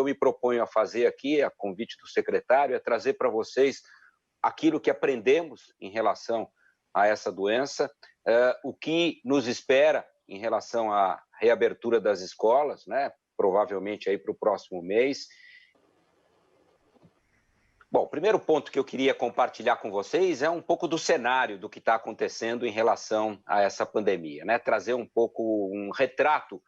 eu me proponho a fazer aqui, a convite do secretário, é trazer para vocês aquilo que aprendemos em relação a essa doença, o que nos espera em relação à reabertura das escolas, né, provavelmente aí para o próximo mês. Bom, o primeiro ponto que eu queria compartilhar com vocês é um pouco do cenário do que está acontecendo em relação a essa pandemia, né? Trazer um pouco um retrato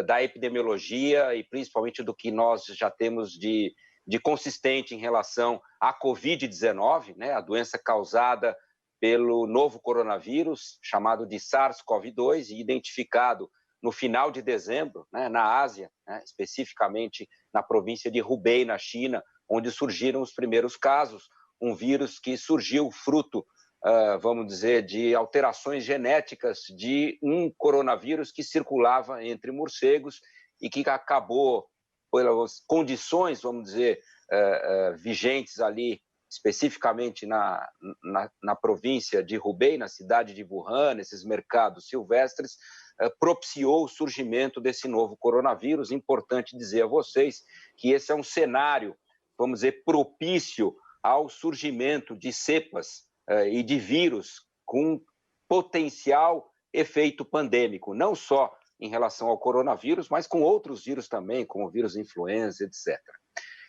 da epidemiologia e principalmente do que nós já temos de consistente em relação à Covid-19, né? A doença causada pelo novo coronavírus, chamado de SARS-CoV-2, e identificado no final de dezembro, né, na Ásia, né, especificamente na província de Hubei, na China, onde surgiram os primeiros casos, um vírus que surgiu fruto, vamos dizer, de alterações genéticas de um coronavírus que circulava entre morcegos e que acabou, pelas condições, vamos dizer, vigentes ali, especificamente na província de Hubei, na cidade de Wuhan, nesses mercados silvestres, propiciou o surgimento desse novo coronavírus. Importante dizer a vocês que esse é um cenário, vamos dizer, propício ao surgimento de cepas e de vírus com potencial efeito pandêmico, não só em relação ao coronavírus, mas com outros vírus também, como o vírus influenza, etc.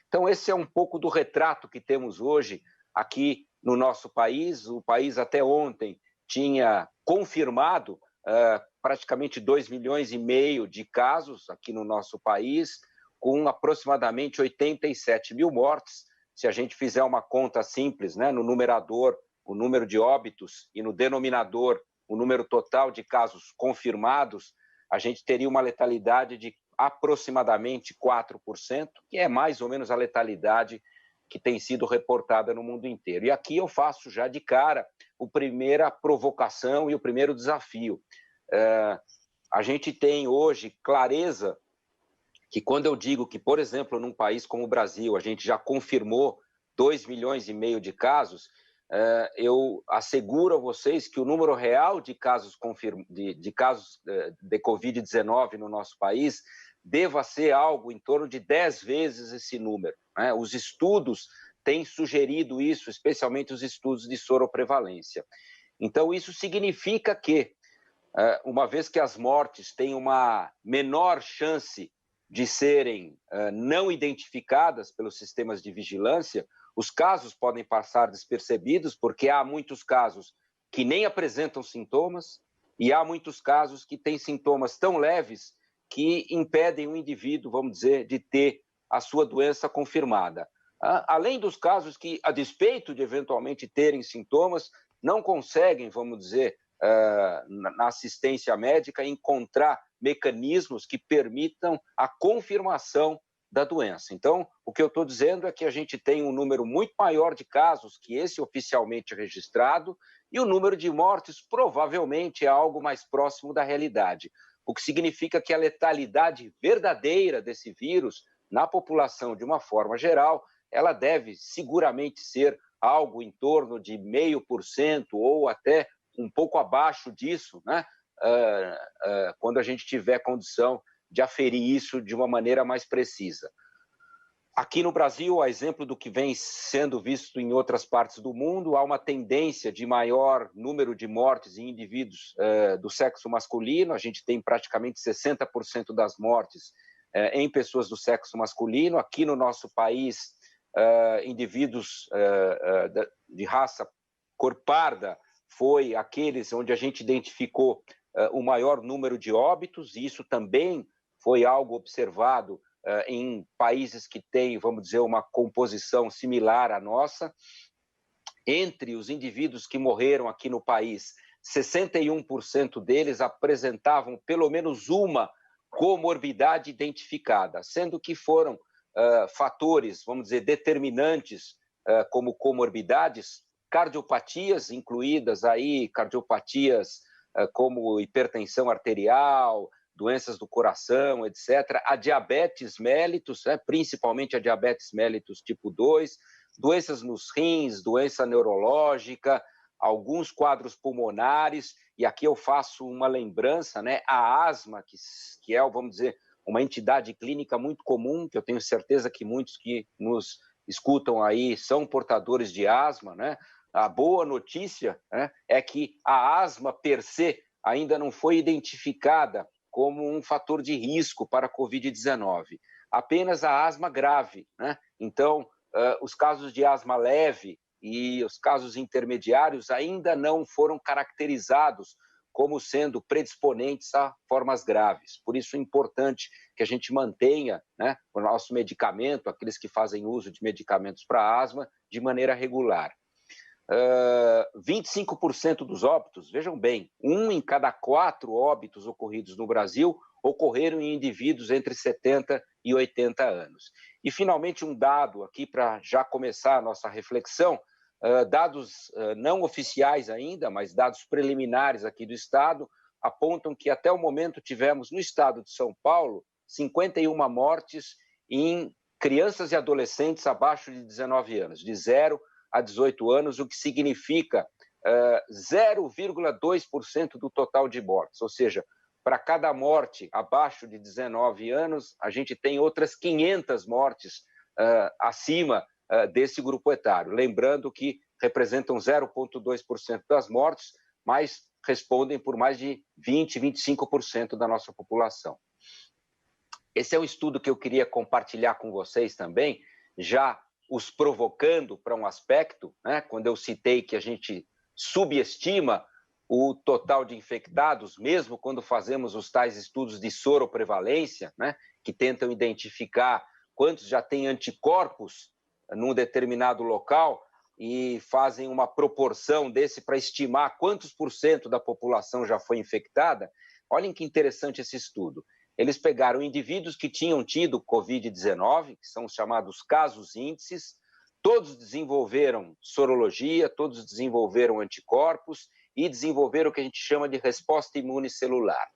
Então, esse é um pouco do retrato que temos hoje aqui no nosso país. O país até ontem tinha confirmado praticamente 2,5 milhões de casos aqui no nosso país, com aproximadamente 87 mil mortes. Se a gente fizer uma conta simples, né, no numerador, o número de óbitos, e no denominador, o número total de casos confirmados, a gente teria uma letalidade de aproximadamente 4%, que é mais ou menos a letalidade que tem sido reportada no mundo inteiro. E aqui eu faço já de cara a primeira provocação e o primeiro desafio. A gente tem hoje clareza que quando eu digo que, por exemplo, num país como o Brasil, a gente já confirmou 2,5 milhões de casos, eu asseguro a vocês que o número real de casos de Covid-19 no nosso país deva ser algo em torno de 10 vezes esse número, né? Os estudos têm sugerido isso, especialmente os estudos de soroprevalência. Então, isso significa que, uma vez que as mortes têm uma menor chance de serem não identificadas pelos sistemas de vigilância, os casos podem passar despercebidos, porque há muitos casos que nem apresentam sintomas e há muitos casos que têm sintomas tão leves que impedem o indivíduo, vamos dizer, de ter a sua doença confirmada. Além dos casos que, a despeito de eventualmente terem sintomas, não conseguem, vamos dizer, na assistência médica, encontrar mecanismos que permitam a confirmação da doença. Então, o que eu estou dizendo é que a gente tem um número muito maior de casos que esse oficialmente registrado e o número de mortes provavelmente é algo mais próximo da realidade, o que significa que a letalidade verdadeira desse vírus na população de uma forma geral, ela deve seguramente ser algo em torno de 0,5% ou até um pouco abaixo disso, né? Quando a gente tiver condição de aferir isso de uma maneira mais precisa. Aqui no Brasil, a exemplo do que vem sendo visto em outras partes do mundo, há uma tendência de maior número de mortes em indivíduos do sexo masculino. A gente tem praticamente 60% das mortes em pessoas do sexo masculino. Aqui no nosso país, indivíduos de raça cor parda foi aqueles onde a gente identificou o maior número de óbitos, e isso também foi algo observado em países que têm, vamos dizer, uma composição similar à nossa. Entre os indivíduos que morreram aqui no país, 61% deles apresentavam pelo menos uma comorbidade identificada, sendo que foram fatores, vamos dizer, determinantes como comorbidades, cardiopatias incluídas aí, cardiopatias como hipertensão arterial, doenças do coração, etc. A diabetes mellitus, principalmente a diabetes mellitus tipo 2, doenças nos rins, doença neurológica, alguns quadros pulmonares, e aqui eu faço uma lembrança, né, a asma, que é, vamos dizer, uma entidade clínica muito comum, que eu tenho certeza que muitos que nos escutam aí são portadores de asma, né? A boa notícia, né, é que a asma per se ainda não foi identificada como um fator de risco para a Covid-19, apenas a asma grave, né? Então, os casos de asma leve e os casos intermediários ainda não foram caracterizados como sendo predisponentes a formas graves. Por isso é importante que a gente mantenha, né, o nosso medicamento, aqueles que fazem uso de medicamentos para asma, de maneira regular. 25% dos óbitos, vejam bem, 1 em cada 4 óbitos ocorridos no Brasil ocorreram em indivíduos entre 70 e 80 anos. E, finalmente, um dado aqui para já começar a nossa reflexão, dados não oficiais ainda, mas dados preliminares aqui do Estado, apontam que até o momento tivemos no Estado de São Paulo 51 mortes em crianças e adolescentes abaixo de 19 anos, de 0 a 18 anos, o que significa 0,2% do total de mortes, ou seja, para cada morte abaixo de 19 anos, a gente tem outras 500 mortes acima desse grupo etário. Lembrando que representam 0,2% das mortes, mas respondem por mais de 20, 25% da nossa população. Esse é um estudo que eu queria compartilhar com vocês também, já os provocando para um aspecto, né? Quando eu citei que a gente subestima o total de infectados, mesmo quando fazemos os tais estudos de soroprevalência, né? Que tentam identificar quantos já têm anticorpos num determinado local e fazem uma proporção desse para estimar quantos por cento da população já foi infectada. Olhem que interessante esse estudo. Eles pegaram indivíduos que tinham tido Covid-19, que são os chamados casos índices, todos desenvolveram sorologia, todos desenvolveram anticorpos e desenvolveram o que a gente chama de resposta imune celular.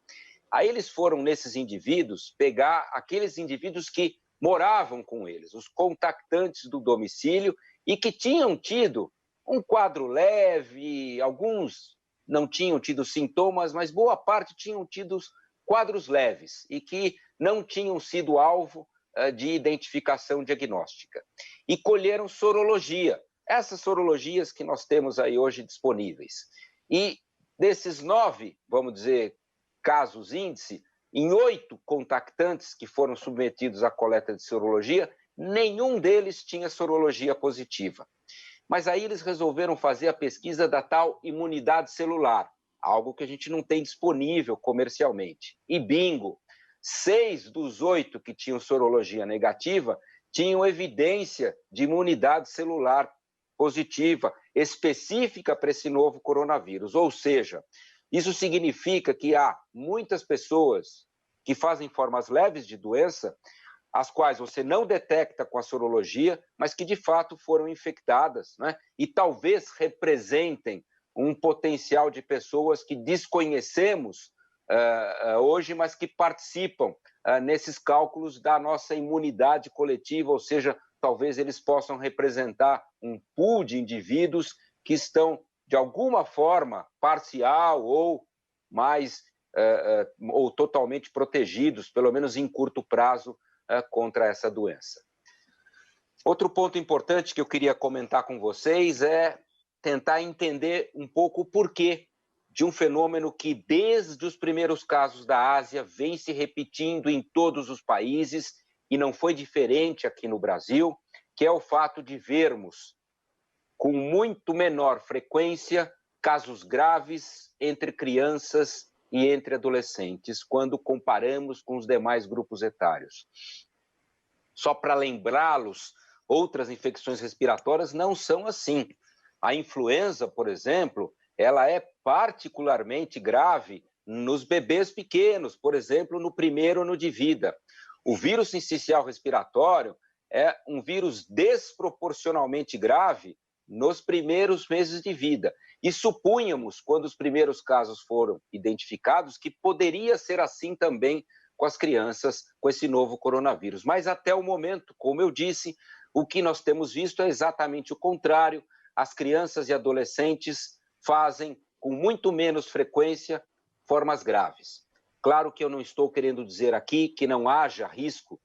Aí eles foram, nesses indivíduos, pegar aqueles indivíduos que moravam com eles, os contactantes do domicílio e que tinham tido um quadro leve, alguns não tinham tido sintomas, mas boa parte tinham tido quadros leves e que não tinham sido alvo de identificação diagnóstica. E colheram sorologia, essas sorologias que nós temos aí hoje disponíveis. E desses 9, vamos dizer, casos índice, em 8 contactantes que foram submetidos à coleta de sorologia, nenhum deles tinha sorologia positiva. Mas aí eles resolveram fazer a pesquisa da tal imunidade celular, algo que a gente não tem disponível comercialmente. E bingo, 6 dos 8 que tinham sorologia negativa tinham evidência de imunidade celular positiva, específica para esse novo coronavírus. Ou seja, isso significa que há muitas pessoas que fazem formas leves de doença, as quais você não detecta com a sorologia, mas que de fato foram infectadas, né? E talvez representem um potencial de pessoas que desconhecemos hoje, mas que participam nesses cálculos da nossa imunidade coletiva, ou seja, talvez eles possam representar um pool de indivíduos que estão, de alguma forma, parcial ou mais ou totalmente protegidos, pelo menos em curto prazo, contra essa doença. Outro ponto importante que eu queria comentar com vocês é tentar entender um pouco o porquê de um fenômeno que, desde os primeiros casos da Ásia, vem se repetindo em todos os países e não foi diferente aqui no Brasil, que é o fato de vermos, com muito menor frequência, casos graves entre crianças e entre adolescentes, quando comparamos com os demais grupos etários. Só para lembrá-los, outras infecções respiratórias não são assim. A influenza, por exemplo, ela é particularmente grave nos bebês pequenos, por exemplo, no primeiro ano de vida. O vírus sincicial respiratório é um vírus desproporcionalmente grave nos primeiros meses de vida. E supunhamos, quando os primeiros casos foram identificados, que poderia ser assim também com as crianças com esse novo coronavírus. Mas até o momento, como eu disse, o que nós temos visto é exatamente o contrário. As crianças e adolescentes fazem, com muito menos frequência, formas graves. Claro que eu não estou querendo dizer aqui que não haja risco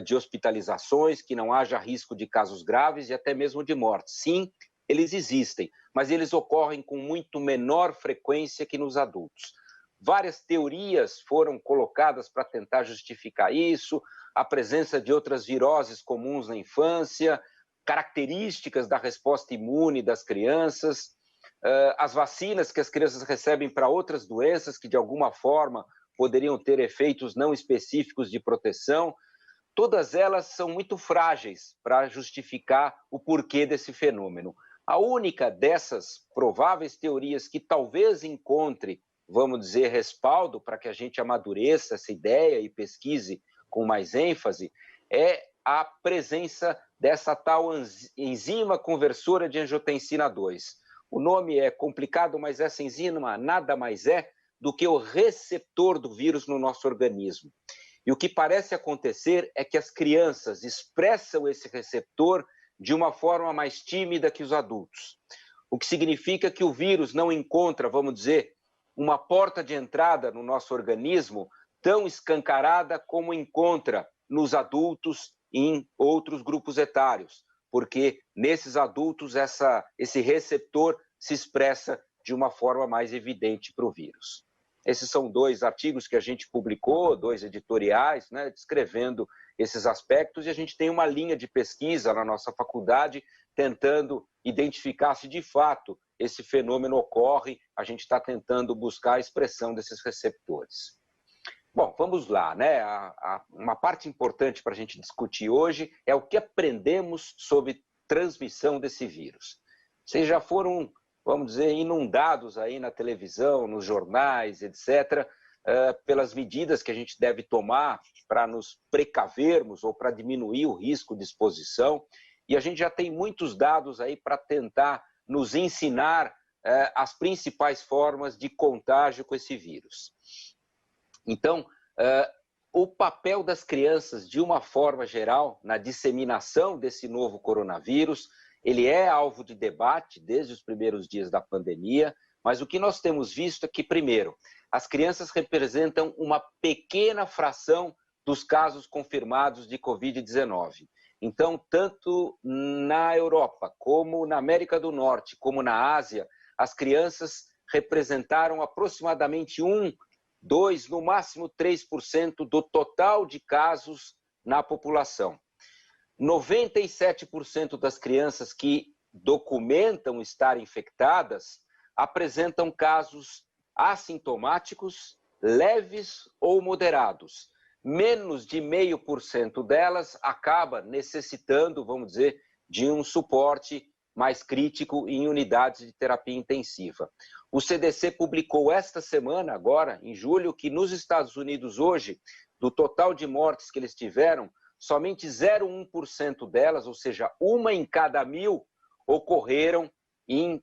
de hospitalizações, que não haja risco de casos graves e até mesmo de morte. Sim, eles existem, mas eles ocorrem com muito menor frequência que nos adultos. Várias teorias foram colocadas para tentar justificar isso, a presença de outras viroses comuns na infância, características da resposta imune das crianças, as vacinas que as crianças recebem para outras doenças que de alguma forma poderiam ter efeitos não específicos de proteção. Todas elas são muito frágeis para justificar o porquê desse fenômeno. A única dessas prováveis teorias que talvez encontre, vamos dizer, respaldo para que a gente amadureça essa ideia e pesquise com mais ênfase, é a presença dessa tal enzima conversora de angiotensina 2. O nome é complicado, mas essa enzima nada mais é do que o receptor do vírus no nosso organismo. E o que parece acontecer é que as crianças expressam esse receptor de uma forma mais tímida que os adultos. O que significa que o vírus não encontra, vamos dizer, uma porta de entrada no nosso organismo tão escancarada como encontra nos adultos e em outros grupos etários, porque nesses adultos esse receptor se expressa de uma forma mais evidente para o vírus. Esses são 2 artigos que a gente publicou, 2 editoriais, né, descrevendo esses aspectos, e a gente tem uma linha de pesquisa na nossa faculdade tentando identificar se de fato esse fenômeno ocorre. A gente está tentando buscar a expressão desses receptores. Bom, vamos lá, né? Uma parte importante para a gente discutir hoje é o que aprendemos sobre transmissão desse vírus. Vocês já foram, vamos dizer, inundados aí na televisão, nos jornais, etc., pelas medidas que a gente deve tomar para nos precavermos ou para diminuir o risco de exposição. E a gente já tem muitos dados aí para tentar nos ensinar as principais formas de contágio com esse vírus. Então, o papel das crianças, de uma forma geral, na disseminação desse novo coronavírus, ele é alvo de debate desde os primeiros dias da pandemia, mas o que nós temos visto é que, primeiro, as crianças representam uma pequena fração dos casos confirmados de Covid-19. Então, tanto na Europa, como na América do Norte, como na Ásia, as crianças representaram aproximadamente 1, 2, no máximo 3% do total de casos na população. 97% das crianças que documentam estar infectadas apresentam casos assintomáticos, leves ou moderados. Menos de 0,5% delas acaba necessitando, vamos dizer, de um suporte mais crítico em unidades de terapia intensiva. O CDC publicou esta semana, agora, em julho, que nos Estados Unidos hoje, do total de mortes que eles tiveram, somente 0,1% delas, ou seja, 1 em cada 1.000, ocorreram em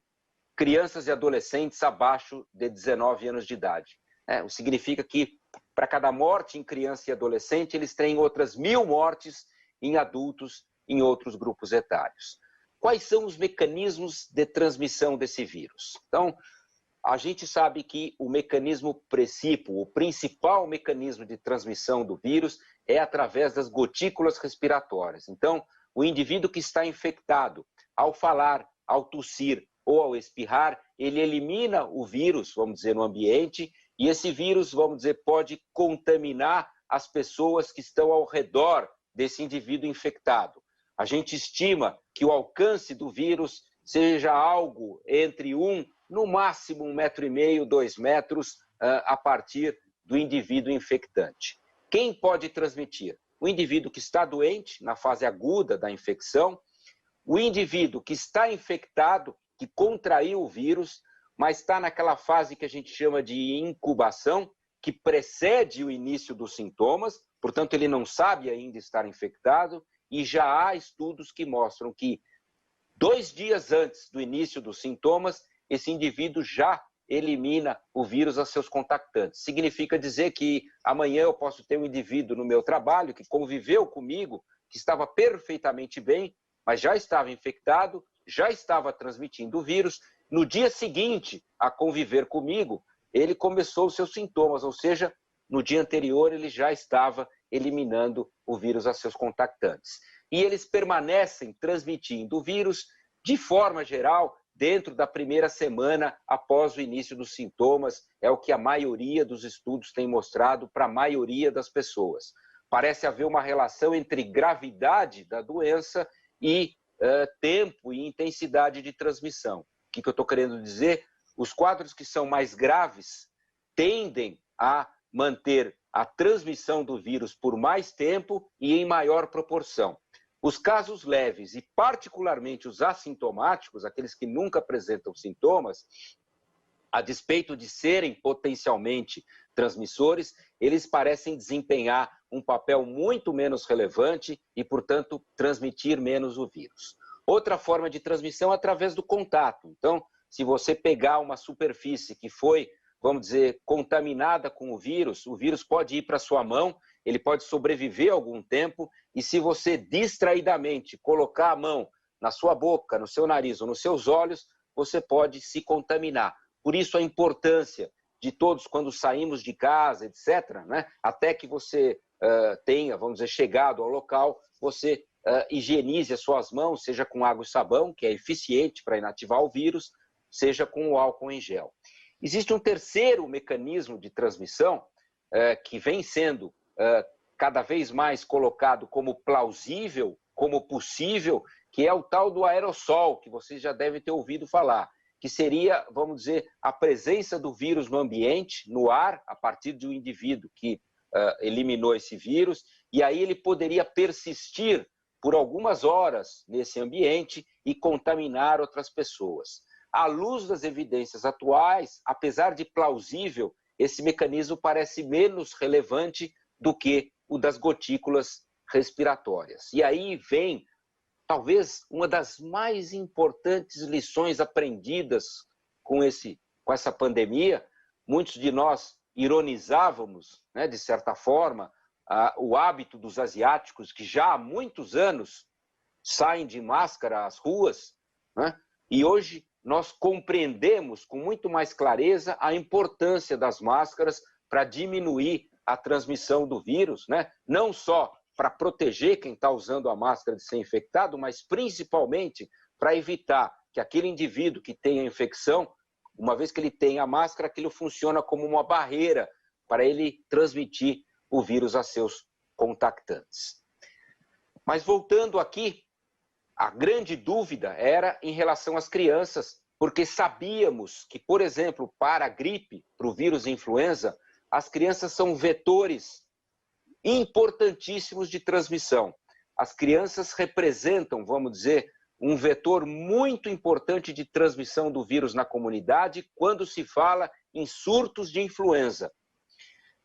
crianças e adolescentes abaixo de 19 anos de idade. O que significa que, para cada morte em criança e adolescente, eles têm outras 1.000 mortes em adultos em outros grupos etários. Quais são os mecanismos de transmissão desse vírus? Então, a gente sabe que o mecanismo precípio, o principal mecanismo de transmissão do vírus é através das gotículas respiratórias. Então, o indivíduo que está infectado, ao falar, ao tossir ou ao espirrar, ele elimina o vírus, vamos dizer, no ambiente, e esse vírus, vamos dizer, pode contaminar as pessoas que estão ao redor desse indivíduo infectado. A gente estima que o alcance do vírus seja algo entre no máximo 1,5 m, 2 metros, a partir do indivíduo infectante. Quem pode transmitir? O indivíduo que está doente, na fase aguda da infecção, o indivíduo que está infectado, que contraiu o vírus, mas está naquela fase que a gente chama de incubação, que precede o início dos sintomas, portanto ele não sabe ainda estar infectado, e já há estudos que mostram que 2 dias antes do início dos sintomas, esse indivíduo já elimina o vírus a seus contactantes. Significa dizer que amanhã eu posso ter um indivíduo no meu trabalho que conviveu comigo, que estava perfeitamente bem, mas já estava infectado, já estava transmitindo o vírus. No dia seguinte a conviver comigo, ele começou os seus sintomas, ou seja, no dia anterior ele já estava eliminando o vírus a seus contactantes. E eles permanecem transmitindo o vírus, de forma geral, dentro da primeira semana após o início dos sintomas, é o que a maioria dos estudos tem mostrado para a maioria das pessoas. Parece haver uma relação entre gravidade da doença e tempo e intensidade de transmissão. O que eu estou querendo dizer? Os quadros que são mais graves tendem a manter a transmissão do vírus por mais tempo e em maior proporção. Os casos leves e particularmente os assintomáticos, aqueles que nunca apresentam sintomas, a despeito de serem potencialmente transmissores, eles parecem desempenhar um papel muito menos relevante e, portanto, transmitir menos o vírus. Outra forma de transmissão é através do contato. Então, se você pegar uma superfície que foi, vamos dizer, contaminada com o vírus pode ir para a sua mão, ele pode sobreviver algum tempo, e se você distraidamente colocar a mão na sua boca, no seu nariz ou nos seus olhos, você pode se contaminar. Por isso a importância de todos, quando saímos de casa, etc., né, até que você tenha, vamos dizer, chegado ao local, você higienize as suas mãos, seja com água e sabão, que é eficiente para inativar o vírus, seja com o álcool em gel. Existe um terceiro mecanismo de transmissão que vem sendo cada vez mais colocado como plausível, como possível, que é o tal do aerossol, que vocês já devem ter ouvido falar, que seria, vamos dizer, a presença do vírus no ambiente, no ar, a partir de um indivíduo que eliminou esse vírus, e aí ele poderia persistir por algumas horas nesse ambiente e contaminar outras pessoas. À luz das evidências atuais, apesar de plausível, esse mecanismo parece menos relevante do que o das gotículas respiratórias. E aí vem, talvez, uma das mais importantes lições aprendidas com essa pandemia. Muitos de nós ironizávamos, né, de certa forma, o hábito dos asiáticos, que já há muitos anos saem de máscara às ruas, né? E hoje nós compreendemos com muito mais clareza a importância das máscaras para diminuir a transmissão do vírus, né? Não só para proteger quem está usando a máscara de ser infectado, mas principalmente para evitar que aquele indivíduo que tem a infecção, uma vez que ele tem a máscara, aquilo funciona como uma barreira para ele transmitir o vírus a seus contactantes. Mas voltando aqui, a grande dúvida era em relação às crianças, porque sabíamos que, por exemplo, para a gripe, para o vírus influenza, as crianças são vetores importantíssimos de transmissão. As crianças representam, vamos dizer, um vetor muito importante de transmissão do vírus na comunidade quando se fala em surtos de influenza.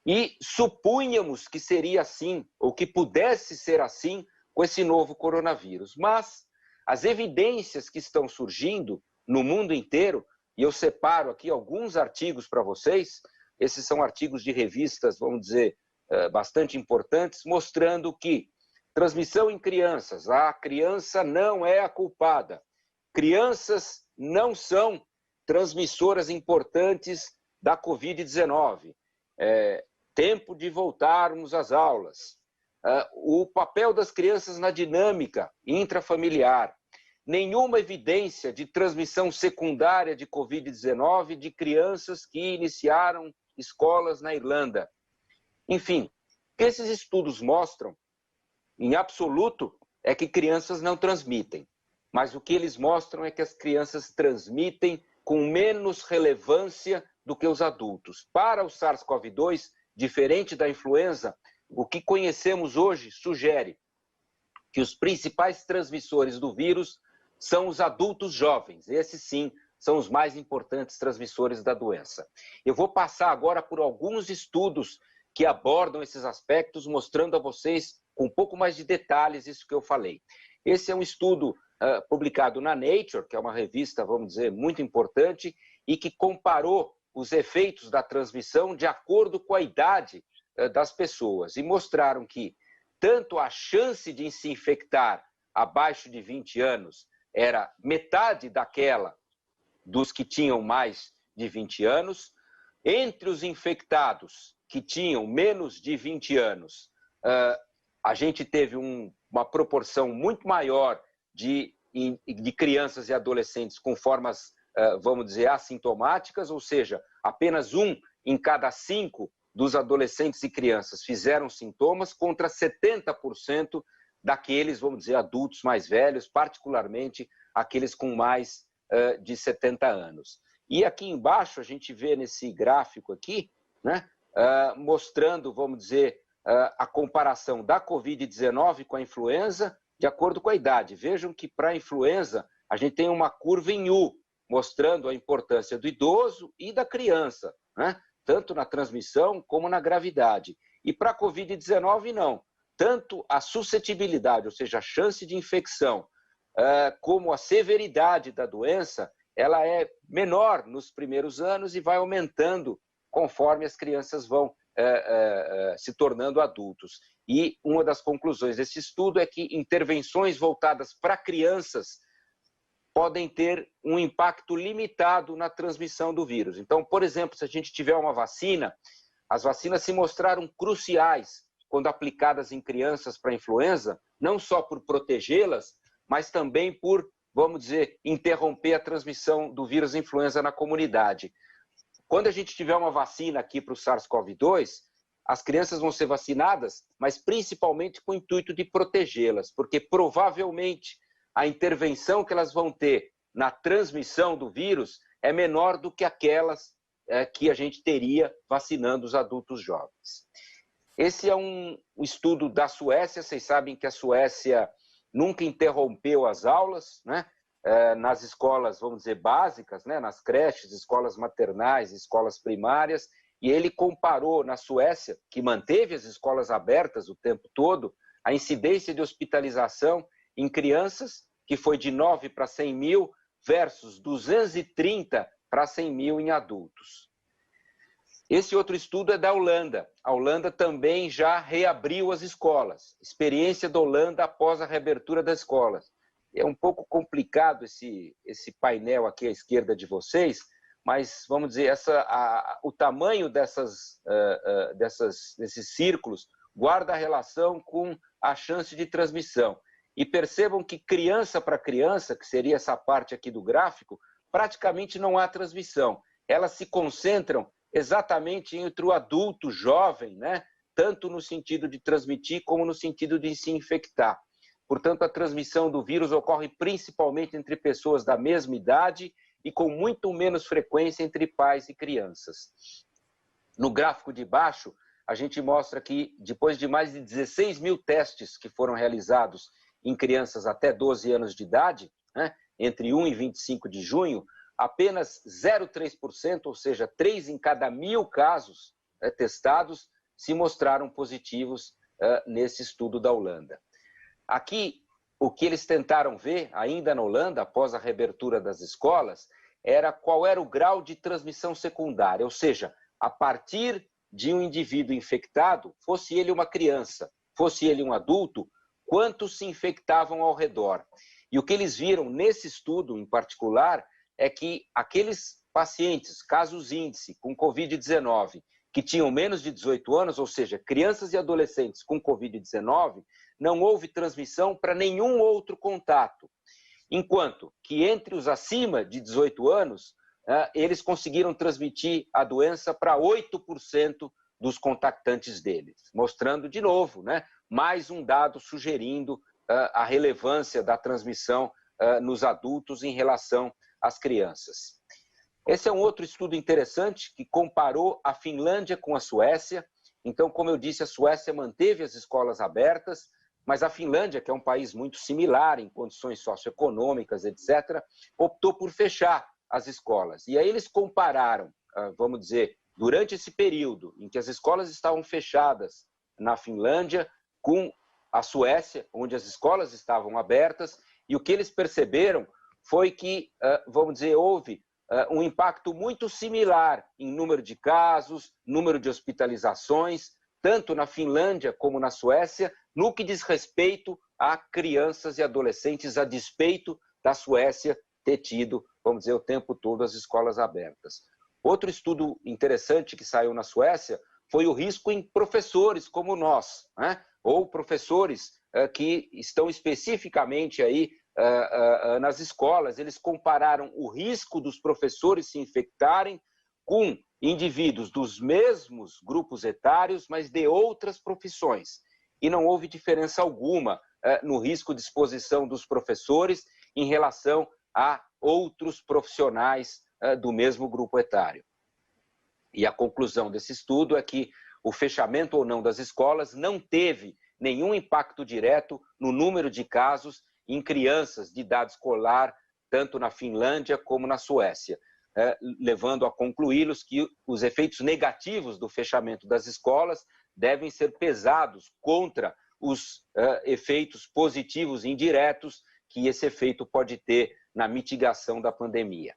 E supunhamos que seria assim, ou que pudesse ser assim, com esse novo coronavírus. Mas as evidências que estão surgindo no mundo inteiro, e eu separo aqui alguns artigos para vocês, esses são artigos de revistas, vamos dizer, bastante importantes, mostrando que transmissão em crianças, a criança não é a culpada. Crianças não são transmissoras importantes da Covid-19. Tempo de voltarmos às aulas. O papel das crianças na dinâmica intrafamiliar. Nenhuma evidência de transmissão secundária de Covid-19 de crianças que iniciaram escolas na Irlanda. Enfim, o que esses estudos mostram, em absoluto, é que crianças não transmitem. Mas o que eles mostram é que as crianças transmitem com menos relevância do que os adultos. Para o SARS-CoV-2, diferente da influenza, o que conhecemos hoje sugere que os principais transmissores do vírus são os adultos jovens. Esses, sim, são os mais importantes transmissores da doença. Eu vou passar agora por alguns estudos que abordam esses aspectos, mostrando a vocês com um pouco mais de detalhes isso que eu falei. Esse é um estudo publicado na Nature, que é uma revista, vamos dizer, muito importante, e que comparou os efeitos da transmissão de acordo com a idade das pessoas. E mostraram que tanto a chance de se infectar abaixo de 20 anos era metade daquela dos que tinham mais de 20 anos. Entre os infectados que tinham menos de 20 anos, a gente teve uma proporção muito maior de crianças e adolescentes com formas, vamos dizer, assintomáticas, ou seja, apenas 1 em cada 5 dos adolescentes e crianças fizeram sintomas, contra 70% daqueles, vamos dizer, adultos mais velhos, particularmente aqueles com mais de 70 anos. E aqui embaixo a gente vê nesse gráfico aqui, né, mostrando, vamos dizer, a comparação da Covid-19 com a influenza de acordo com a idade. Vejam que para a influenza a gente tem uma curva em U, mostrando a importância do idoso e da criança, né, tanto na transmissão como na gravidade. E para a Covid-19 não. Tanto a suscetibilidade, ou seja, a chance de infecção, como a severidade da doença, ela é menor nos primeiros anos e vai aumentando conforme as crianças vão se tornando adultos. E uma das conclusões desse estudo é que intervenções voltadas para crianças podem ter um impacto limitado na transmissão do vírus. Então, por exemplo, se a gente tiver uma vacina, as vacinas se mostraram cruciais quando aplicadas em crianças para influenza, não só por protegê-las, mas também por, vamos dizer, interromper a transmissão do vírus influenza na comunidade. Quando a gente tiver uma vacina aqui para o SARS-CoV-2, as crianças vão ser vacinadas, mas principalmente com o intuito de protegê-las, porque provavelmente a intervenção que elas vão ter na transmissão do vírus é menor do que aquelas que a gente teria vacinando os adultos jovens. Esse é um estudo da Suécia. Vocês sabem que a Suécia nunca interrompeu as aulas, né? Nas escolas, vamos dizer, básicas, né? Nas creches, escolas maternais, escolas primárias, e ele comparou na Suécia, que manteve as escolas abertas o tempo todo, a incidência de hospitalização em crianças, que foi de 9 para 100 mil, versus 230 para 100 mil em adultos. Esse outro estudo é da Holanda. A Holanda também já reabriu as escolas. Experiência da Holanda após a reabertura das escolas. É um pouco complicado esse painel aqui à esquerda de vocês, mas, vamos dizer, o tamanho desses círculos guarda relação com a chance de transmissão. E percebam que criança para criança, que seria essa parte aqui do gráfico, praticamente não há transmissão. Elas se concentram exatamente entre o adulto jovem, né? Tanto no sentido de transmitir como no sentido de se infectar. Portanto, a transmissão do vírus ocorre principalmente entre pessoas da mesma idade e com muito menos frequência entre pais e crianças. No gráfico de baixo, a gente mostra que depois de mais de 16 mil testes que foram realizados em crianças até 12 anos de idade, né, entre 1 e 25 de junho, apenas 0,3%, ou seja, 3 em cada 1000 casos testados, se mostraram positivos nesse estudo da Holanda. Aqui, o que eles tentaram ver, ainda na Holanda, após a reabertura das escolas, era qual era o grau de transmissão secundária, ou seja, a partir de um indivíduo infectado, fosse ele uma criança, fosse ele um adulto, quantos se infectavam ao redor. E o que eles viram nesse estudo em particular é que aqueles pacientes, casos índice, com Covid-19, que tinham menos de 18 anos, ou seja, crianças e adolescentes com Covid-19, não houve transmissão para nenhum outro contato. Enquanto que entre os acima de 18 anos, eles conseguiram transmitir a doença para 8% dos contactantes deles, mostrando de novo, né, mais um dado sugerindo a relevância da transmissão nos adultos em relação às crianças. Esse é um outro estudo interessante que comparou a Finlândia com a Suécia. Então, como eu disse, a Suécia manteve as escolas abertas, mas a Finlândia, que é um país muito similar em condições socioeconômicas, etc., optou por fechar as escolas. E aí eles compararam, vamos dizer, durante esse período em que as escolas estavam fechadas na Finlândia com a Suécia, onde as escolas estavam abertas, e o que eles perceberam foi que, vamos dizer, houve um impacto muito similar em número de casos, número de hospitalizações, tanto na Finlândia como na Suécia, no que diz respeito a crianças e adolescentes, a despeito da Suécia ter tido, vamos dizer, o tempo todo as escolas abertas. Outro estudo interessante que saiu na Suécia foi o risco em professores como nós, né? Ou professores que estão especificamente aí nas escolas. Eles compararam o risco dos professores se infectarem com indivíduos dos mesmos grupos etários, mas de outras profissões. E não houve diferença alguma no risco de exposição dos professores em relação a outros profissionais do mesmo grupo etário. E a conclusão desse estudo é que o fechamento ou não das escolas não teve nenhum impacto direto no número de casos em crianças de idade escolar, tanto na Finlândia como na Suécia, levando a concluí-los que os efeitos negativos do fechamento das escolas devem ser pesados contra os efeitos positivos indiretos que esse efeito pode ter na mitigação da pandemia.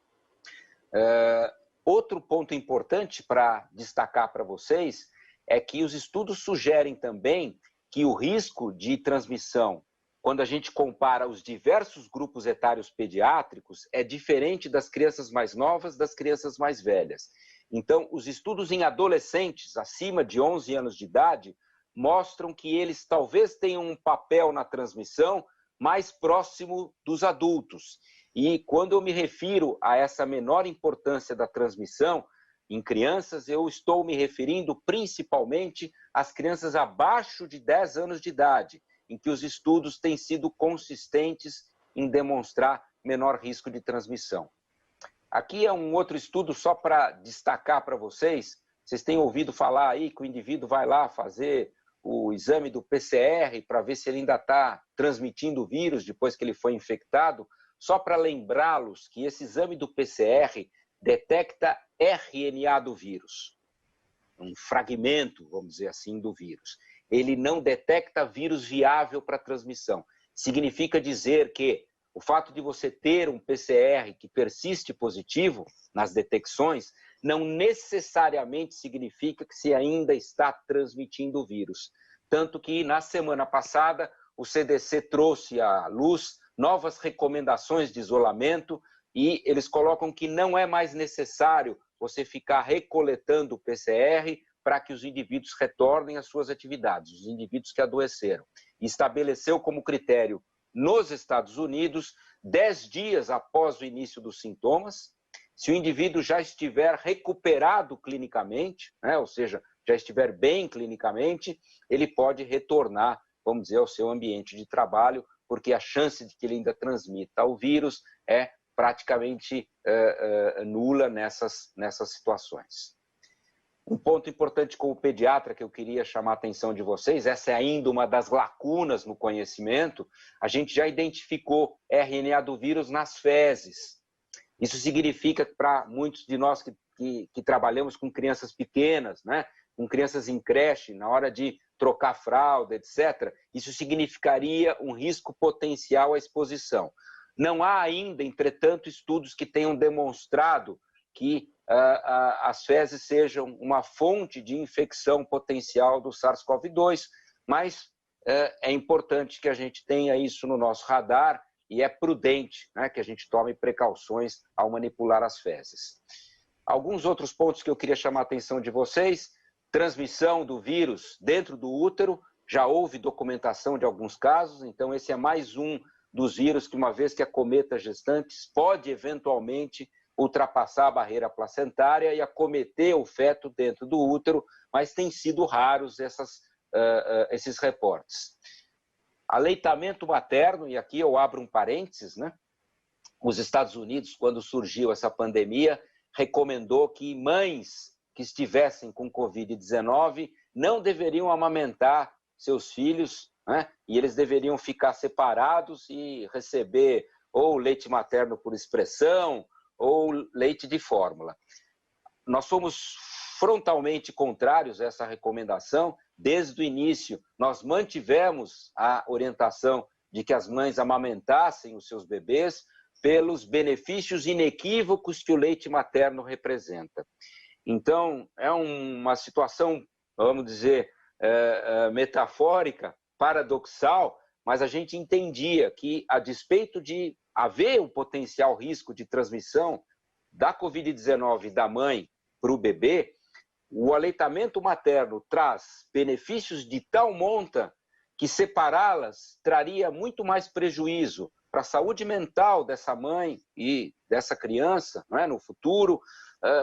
Outro ponto importante para destacar para vocês é que os estudos sugerem também que o risco de transmissão, quando a gente compara os diversos grupos etários pediátricos, é diferente das crianças mais novas das crianças mais velhas. Então, os estudos em adolescentes acima de 11 anos de idade mostram que eles talvez tenham um papel na transmissão mais próximo dos adultos. E quando eu me refiro a essa menor importância da transmissão em crianças, eu estou me referindo principalmente às crianças abaixo de 10 anos de idade, em que os estudos têm sido consistentes em demonstrar menor risco de transmissão. Aqui é um outro estudo só para destacar para vocês. Vocês têm ouvido falar aí que o indivíduo vai lá fazer o exame do PCR para ver se ele ainda está transmitindo o vírus depois que ele foi infectado. Só para lembrá-los que esse exame do PCR detecta RNA do vírus, um fragmento, vamos dizer assim, do vírus. Ele não detecta vírus viável para transmissão. Significa dizer que o fato de você ter um PCR que persiste positivo nas detecções não necessariamente significa que você ainda está transmitindo o vírus. Tanto que na semana passada o CDC trouxe à luz novas recomendações de isolamento e eles colocam que não é mais necessário você ficar recoletando o PCR para que os indivíduos retornem às suas atividades, os indivíduos que adoeceram. E estabeleceu como critério nos Estados Unidos 10 dias após o início dos sintomas, se o indivíduo já estiver recuperado clinicamente, né, ou seja, já estiver bem clinicamente, ele pode retornar, vamos dizer, ao seu ambiente de trabalho, porque a chance de que ele ainda transmita o vírus é praticamente nula nessas situações. Um ponto importante como pediatra que eu queria chamar a atenção de vocês, essa é ainda uma das lacunas no conhecimento, a gente já identificou RNA do vírus nas fezes. Isso significa que para muitos de nós que trabalhamos com crianças pequenas, né, com crianças em creche, na hora de trocar fralda, etc., isso significaria um risco potencial à exposição. Não há ainda, entretanto, estudos que tenham demonstrado que as fezes sejam uma fonte de infecção potencial do SARS-CoV-2, mas é importante que a gente tenha isso no nosso radar e é prudente, né, que a gente tome precauções ao manipular as fezes. Alguns outros pontos que eu queria chamar a atenção de vocês: transmissão do vírus dentro do útero, já houve documentação de alguns casos, então esse é mais um dos vírus que, uma vez que acometa gestantes, pode eventualmente ultrapassar a barreira placentária e acometer o feto dentro do útero, mas tem sido raros esses reportes. Aleitamento materno, e aqui eu abro um parênteses, né? Os Estados Unidos, quando surgiu essa pandemia, recomendou que mães que estivessem com Covid-19 não deveriam amamentar seus filhos, né? E eles deveriam ficar separados e receber ou leite materno por expressão ou leite de fórmula. Nós somos frontalmente contrários a essa recomendação. Desde o início, nós mantivemos a orientação de que as mães amamentassem os seus bebês pelos benefícios inequívocos que o leite materno representa. Então, é uma situação, vamos dizer, metafórica, paradoxal, mas a gente entendia que, a despeito de haver um potencial risco de transmissão da Covid-19 da mãe para o bebê, o aleitamento materno traz benefícios de tal monta que separá-las traria muito mais prejuízo para a saúde mental dessa mãe e dessa criança, não é, no futuro,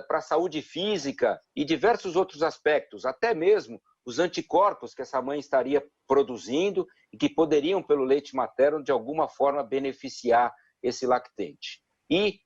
para a saúde física e diversos outros aspectos, até mesmo os anticorpos que essa mãe estaria produzindo e que poderiam, pelo leite materno, de alguma forma beneficiar esse lactente. E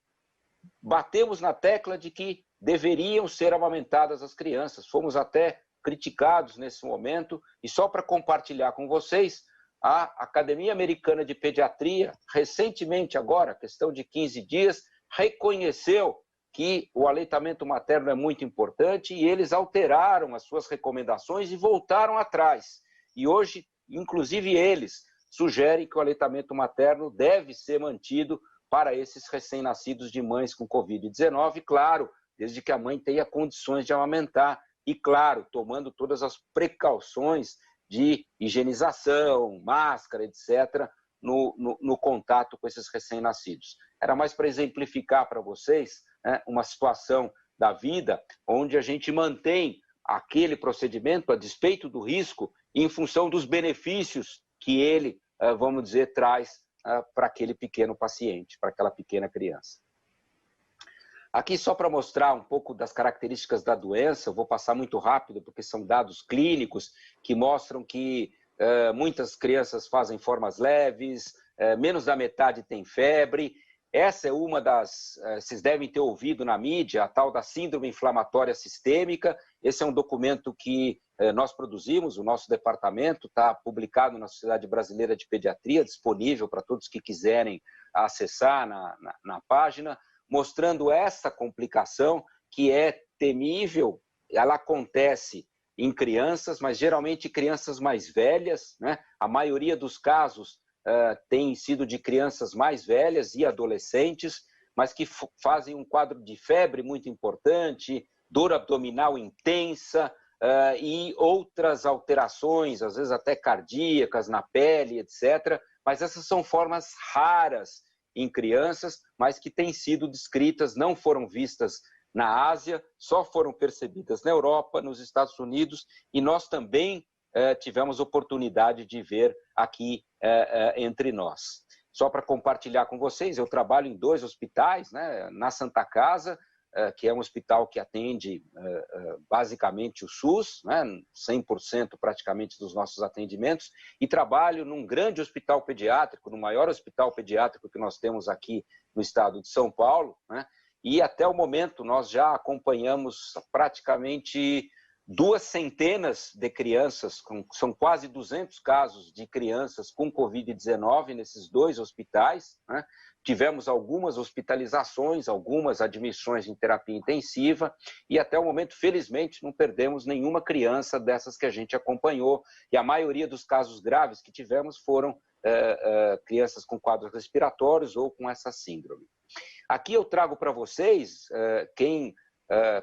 batemos na tecla de que deveriam ser amamentadas as crianças. Fomos até criticados nesse momento. E só para compartilhar com vocês, a Academia Americana de Pediatria, recentemente agora, questão de 15 dias, reconheceu que o aleitamento materno é muito importante e eles alteraram as suas recomendações e voltaram atrás. E hoje, inclusive eles, sugerem que o aleitamento materno deve ser mantido para esses recém-nascidos de mães com Covid-19, claro, desde que a mãe tenha condições de amamentar e, claro, tomando todas as precauções de higienização, máscara, etc., no contato com esses recém-nascidos. Era mais para exemplificar para vocês, né, uma situação da vida onde a gente mantém aquele procedimento a despeito do risco e em função dos benefícios que ele, vamos dizer, traz para aquele pequeno paciente, para aquela pequena criança. Aqui só para mostrar um pouco das características da doença, eu vou passar muito rápido porque são dados clínicos que mostram que muitas crianças fazem formas leves, menos da metade tem febre. Essa é uma das, vocês devem ter ouvido na mídia, a tal da síndrome inflamatória sistêmica. Esse é um documento que nós produzimos, o nosso departamento, está publicado na Sociedade Brasileira de Pediatria, disponível para todos que quiserem acessar na página, mostrando essa complicação que é temível. Ela acontece em crianças, mas geralmente crianças mais velhas, né? A maioria dos casos tem sido de crianças mais velhas e adolescentes, mas que fazem um quadro de febre muito importante, dor abdominal intensa e outras alterações, às vezes até cardíacas, na pele, etc. Mas essas são formas raras em crianças, mas que têm sido descritas, não foram vistas na Ásia, só foram percebidas na Europa, nos Estados Unidos, e nós também tivemos oportunidade de ver aqui entre nós. Só para compartilhar com vocês, eu trabalho em 2 hospitais, né, na Santa Casa, que é um hospital que atende basicamente o SUS, né, 100% praticamente dos nossos atendimentos, e trabalho num grande hospital pediátrico, no maior hospital pediátrico que nós temos aqui no estado de São Paulo, né, e até o momento nós já acompanhamos praticamente 200 de crianças, são quase 200 casos de crianças com Covid-19 nesses 2 hospitais, né? Tivemos algumas hospitalizações, algumas admissões em terapia intensiva e até o momento, felizmente, não perdemos nenhuma criança dessas que a gente acompanhou e a maioria dos casos graves que tivemos foram crianças com quadros respiratórios ou com essa síndrome. Aqui eu trago para vocês, quem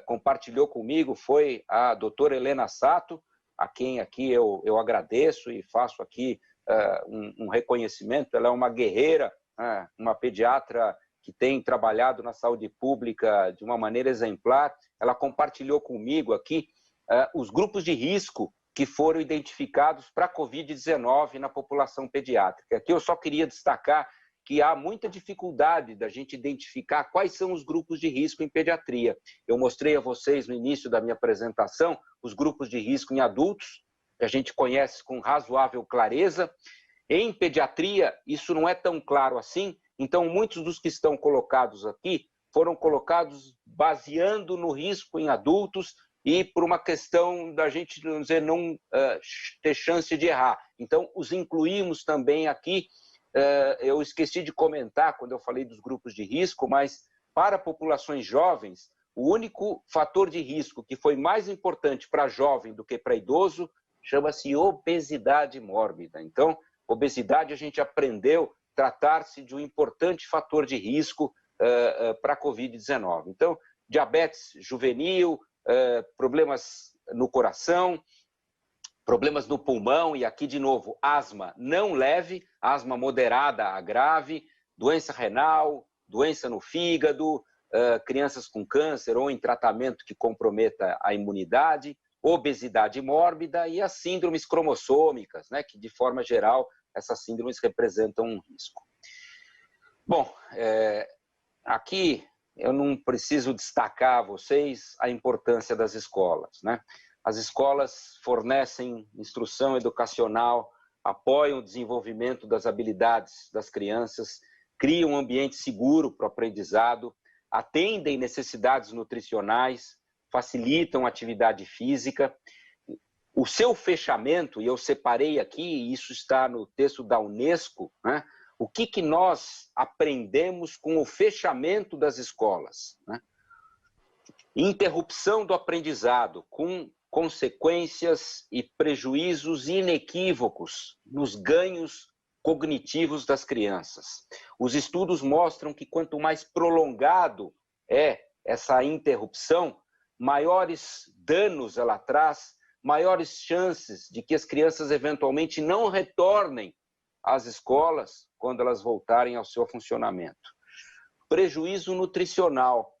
compartilhou comigo foi a doutora Helena Sato, a quem aqui eu agradeço e faço aqui um reconhecimento. Ela é uma guerreira, uma pediatra que tem trabalhado na saúde pública de uma maneira exemplar. Ela compartilhou comigo aqui os grupos de risco que foram identificados para a Covid-19 na população pediátrica. Aqui eu só queria destacar que há muita dificuldade da gente identificar quais são os grupos de risco em pediatria. Eu mostrei a vocês no início da minha apresentação os grupos de risco em adultos, que a gente conhece com razoável clareza. Em pediatria, isso não é tão claro assim, então muitos dos que estão colocados aqui foram colocados baseando no risco em adultos e por uma questão da gente não ter chance de errar. Então, os incluímos também aqui. Eu esqueci de comentar quando eu falei dos grupos de risco, mas para populações jovens, o único fator de risco que foi mais importante para jovem do que para idoso chama-se obesidade mórbida. Então, obesidade a gente aprendeu tratar-se de um importante fator de risco para a Covid-19. Então, diabetes juvenil, problemas no coração, problemas no pulmão, e aqui de novo, asma não leve, asma moderada a grave, doença renal, doença no fígado, crianças com câncer ou em tratamento que comprometa a imunidade, obesidade mórbida e as síndromes cromossômicas, né, que de forma geral essas síndromes representam um risco. Bom, aqui eu não preciso destacar a vocês a importância das escolas, né? As escolas fornecem instrução educacional, apoiam o desenvolvimento das habilidades das crianças, criam um ambiente seguro para o aprendizado, atendem necessidades nutricionais, facilitam a atividade física. O seu fechamento, e eu separei aqui, e isso está no texto da Unesco, né? O que nós aprendemos com o fechamento das escolas, né? Interrupção do aprendizado, com consequências e prejuízos inequívocos nos ganhos cognitivos das crianças. Os estudos mostram que quanto mais prolongado é essa interrupção, maiores danos ela traz, maiores chances de que as crianças eventualmente não retornem às escolas quando elas voltarem ao seu funcionamento. Prejuízo nutricional.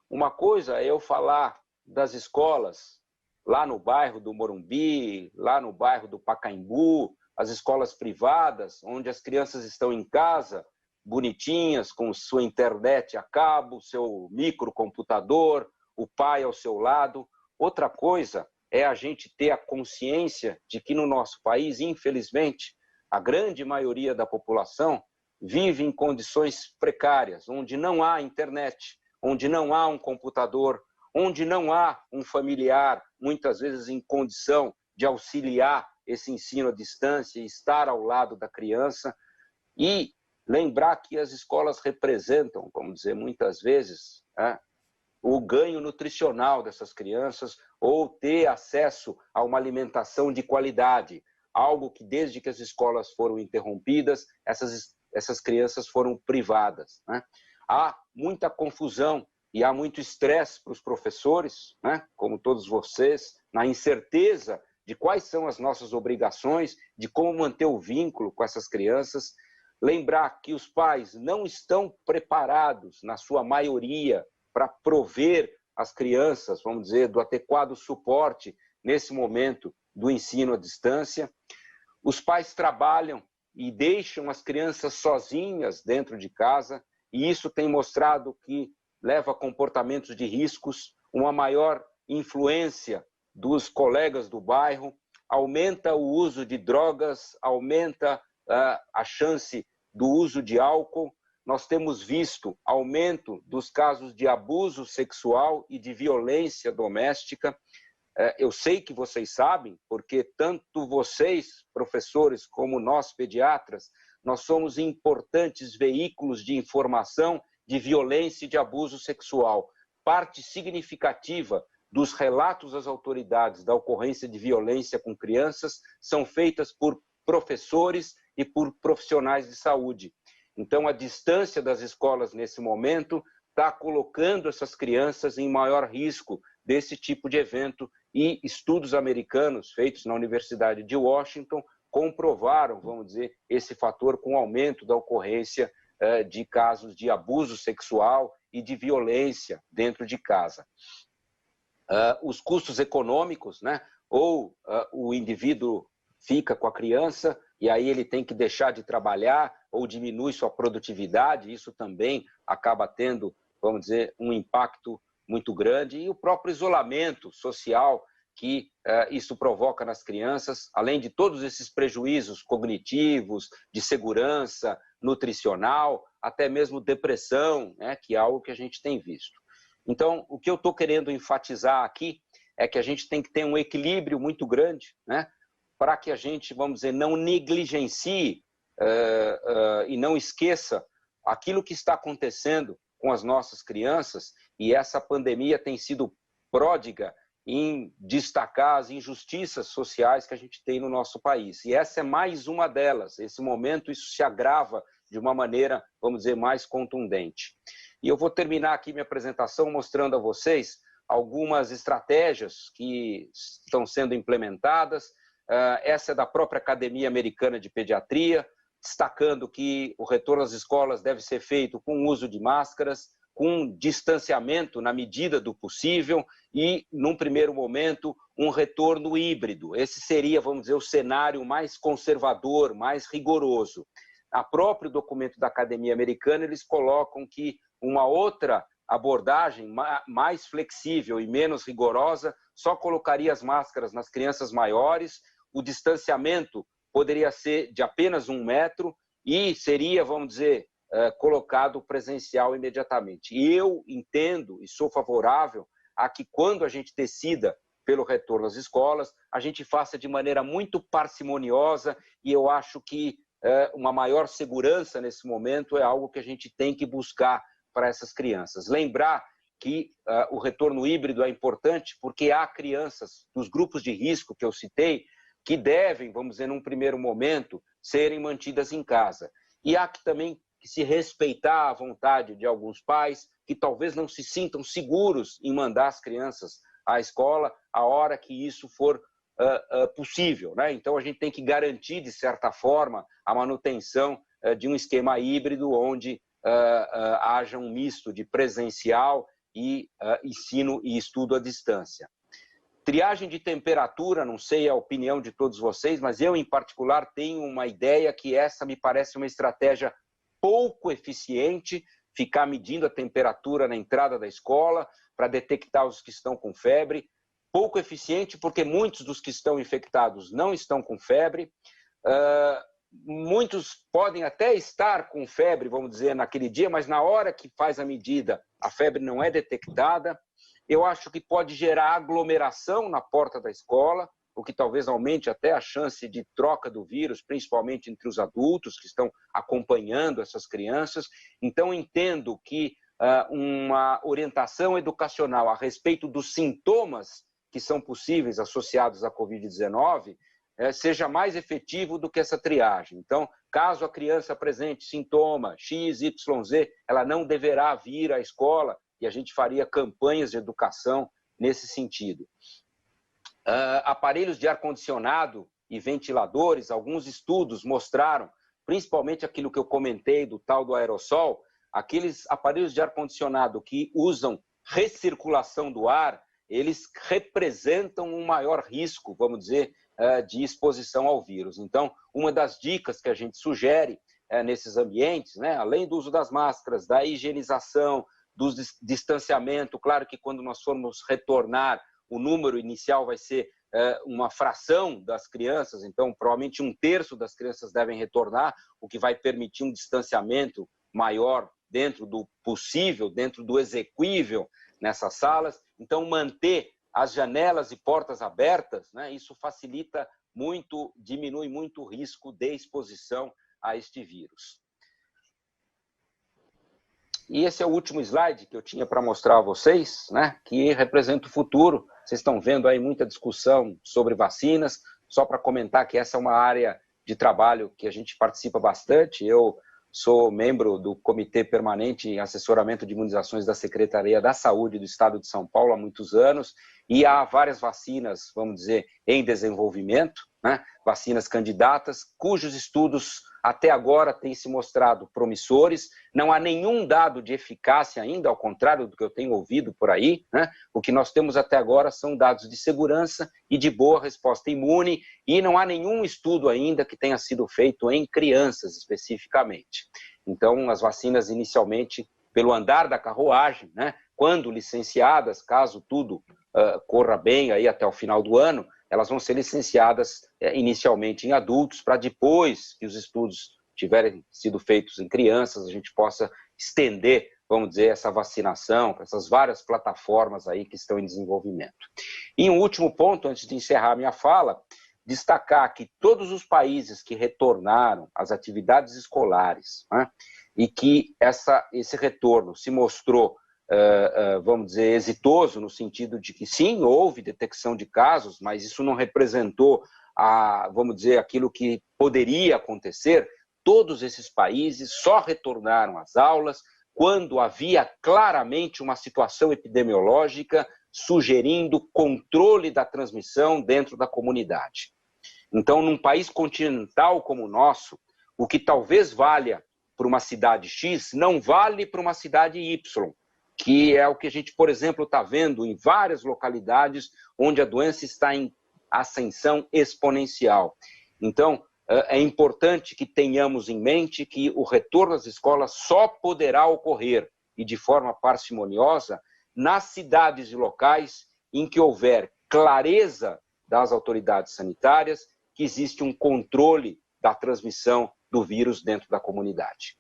Uma coisa é eu falar das escolas lá no bairro do Morumbi, lá no bairro do Pacaembu, as escolas privadas, onde as crianças estão em casa, bonitinhas, com sua internet a cabo, seu microcomputador, o pai ao seu lado. Outra coisa é a gente ter a consciência de que no nosso país, infelizmente, a grande maioria da população vive em condições precárias, onde não há internet, onde não há um computador, onde não há um familiar, muitas vezes em condição de auxiliar esse ensino à distância e estar ao lado da criança. E lembrar que as escolas representam, vamos dizer, muitas vezes, o ganho nutricional dessas crianças ou ter acesso a uma alimentação de qualidade, algo que desde que as escolas foram interrompidas, essas crianças foram privadas, né? Há muita confusão e há muito estresse para os professores, né? Como todos vocês, na incerteza de quais são as nossas obrigações, de como manter o vínculo com essas crianças. Lembrar que os pais não estão preparados, na sua maioria, para prover as crianças, vamos dizer, do adequado suporte nesse momento do ensino à distância. Os pais trabalham e deixam as crianças sozinhas dentro de casa, e isso tem mostrado que leva a comportamentos de riscos, uma maior influência dos colegas do bairro, aumenta o uso de drogas, aumenta a chance do uso de álcool. Nós temos visto aumento dos casos de abuso sexual e de violência doméstica. Eu sei que vocês sabem, porque tanto vocês, professores, como nós, pediatras, nós somos importantes veículos de informação de violência e de abuso sexual. Parte significativa dos relatos às autoridades da ocorrência de violência com crianças são feitas por professores e por profissionais de saúde. Então, a distância das escolas nesse momento está colocando essas crianças em maior risco desse tipo de evento, e estudos americanos feitos na Universidade de Washington comprovaram, vamos dizer, esse fator com o aumento da ocorrência de casos de abuso sexual e de violência dentro de casa. Os custos econômicos, né? Ou o indivíduo fica com a criança e aí ele tem que deixar de trabalhar ou diminui sua produtividade, isso também acaba tendo, vamos dizer, um impacto muito grande, e o próprio isolamento social que isso provoca nas crianças, além de todos esses prejuízos cognitivos, de segurança, nutricional, até mesmo depressão, né, que é algo que a gente tem visto. Então, o que eu estou querendo enfatizar aqui é que a gente tem que ter um equilíbrio muito grande, né, para que a gente, vamos dizer, não negligencie e não esqueça aquilo que está acontecendo com as nossas crianças, e essa pandemia tem sido pródiga em destacar as injustiças sociais que a gente tem no nosso país. E essa é mais uma delas. Esse momento, isso se agrava de uma maneira, vamos dizer, mais contundente. E eu vou terminar aqui minha apresentação mostrando a vocês algumas estratégias que estão sendo implementadas. Essa é da própria Academia Americana de Pediatria, destacando que o retorno às escolas deve ser feito com o uso de máscaras, com distanciamento na medida do possível e, num primeiro momento, um retorno híbrido. Esse seria, vamos dizer, o cenário mais conservador, mais rigoroso. A próprio documento da Academia Americana, eles colocam que uma outra abordagem mais flexível e menos rigorosa só colocaria as máscaras nas crianças maiores, o distanciamento poderia ser de apenas 1 metro e seria, vamos dizer, colocado presencial imediatamente. E eu entendo e sou favorável a que, quando a gente decida pelo retorno às escolas, a gente faça de maneira muito parcimoniosa, e eu acho que uma maior segurança nesse momento é algo que a gente tem que buscar para essas crianças. Lembrar que o retorno híbrido é importante porque há crianças dos grupos de risco que eu citei que devem, vamos dizer, num primeiro momento, serem mantidas em casa. E há que também que se respeitar a vontade de alguns pais que talvez não se sintam seguros em mandar as crianças à escola a hora que isso for possível, né? Então, a gente tem que garantir, de certa forma, a manutenção de um esquema híbrido onde haja um misto de presencial e ensino e estudo à distância. Triagem de temperatura, não sei a opinião de todos vocês, mas eu, em particular, tenho uma ideia que essa me parece uma estratégia pouco eficiente, ficar medindo a temperatura na entrada da escola para detectar os que estão com febre. Pouco eficiente porque muitos dos que estão infectados não estão com febre. Muitos podem até estar com febre, vamos dizer, naquele dia, mas na hora que faz a medida, a febre não é detectada. Eu acho que pode gerar aglomeração na porta da escola, o que talvez aumente até a chance de troca do vírus, principalmente entre os adultos que estão acompanhando essas crianças. Então, entendo que uma orientação educacional a respeito dos sintomas que são possíveis associados à Covid-19 seja mais efetivo do que essa triagem. Então, caso a criança apresente sintoma X, Y, Z, ela não deverá vir à escola e a gente faria campanhas de educação nesse sentido. Aparelhos de ar-condicionado e ventiladores, alguns estudos mostraram, principalmente aquilo que eu comentei do tal do aerossol, aqueles aparelhos de ar-condicionado que usam recirculação do ar, eles representam um maior risco, vamos dizer, de exposição ao vírus. Então, uma das dicas que a gente sugere nesses ambientes, né, além do uso das máscaras, da higienização, do distanciamento, claro que quando nós formos retornar, o número inicial vai ser uma fração das crianças, então provavelmente 1/3 das crianças devem retornar, o que vai permitir um distanciamento maior dentro do possível, dentro do exequível nessas salas. Então, manter as janelas e portas abertas, né, isso facilita muito, diminui muito o risco de exposição a este vírus. E esse é o último slide que eu tinha para mostrar a vocês, né, que representa o futuro. Vocês estão vendo aí muita discussão sobre vacinas. Só para comentar que essa é uma área de trabalho que a gente participa bastante. Eu sou membro do Comitê Permanente em Assessoramento de Imunizações da Secretaria da Saúde do Estado de São Paulo há muitos anos, e há várias vacinas, vamos dizer, em desenvolvimento, né? Vacinas candidatas, cujos estudos até agora têm se mostrado promissores. Não há nenhum dado de eficácia ainda, ao contrário do que eu tenho ouvido por aí, né? O que nós temos até agora são dados de segurança e de boa resposta imune, e não há nenhum estudo ainda que tenha sido feito em crianças especificamente. Então, as vacinas inicialmente, pelo andar da carruagem, né? Quando licenciadas, caso tudo corra bem aí até o final do ano, elas vão ser licenciadas inicialmente em adultos, para depois que os estudos tiverem sido feitos em crianças, a gente possa estender, vamos dizer, essa vacinação para essas várias plataformas aí que estão em desenvolvimento. E um último ponto, antes de encerrar a minha fala, destacar que todos os países que retornaram às atividades escolares, né, e que esse retorno se mostrou vamos dizer, exitoso, no sentido de que sim, houve detecção de casos, mas isso não representou, vamos dizer, aquilo que poderia acontecer. Todos esses países só retornaram às aulas quando havia claramente uma situação epidemiológica sugerindo controle da transmissão dentro da comunidade. Então, num país continental como o nosso, o que talvez valha para uma cidade X, não vale para uma cidade Y, que é o que a gente, por exemplo, está vendo em várias localidades onde a doença está em ascensão exponencial. Então, é importante que tenhamos em mente que o retorno às escolas só poderá ocorrer, e de forma parcimoniosa, nas cidades e locais em que houver clareza das autoridades sanitárias que existe um controle da transmissão do vírus dentro da comunidade.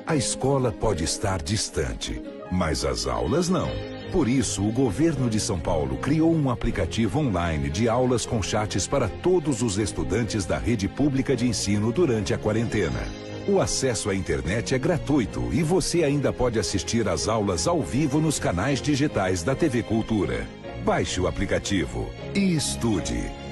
A escola pode estar distante, mas as aulas não. Por isso, o governo de São Paulo criou um aplicativo online de aulas com chats para todos os estudantes da rede pública de ensino durante a quarentena. O acesso à internet é gratuito e você ainda pode assistir às aulas ao vivo nos canais digitais da TV Cultura. Baixe o aplicativo e estude.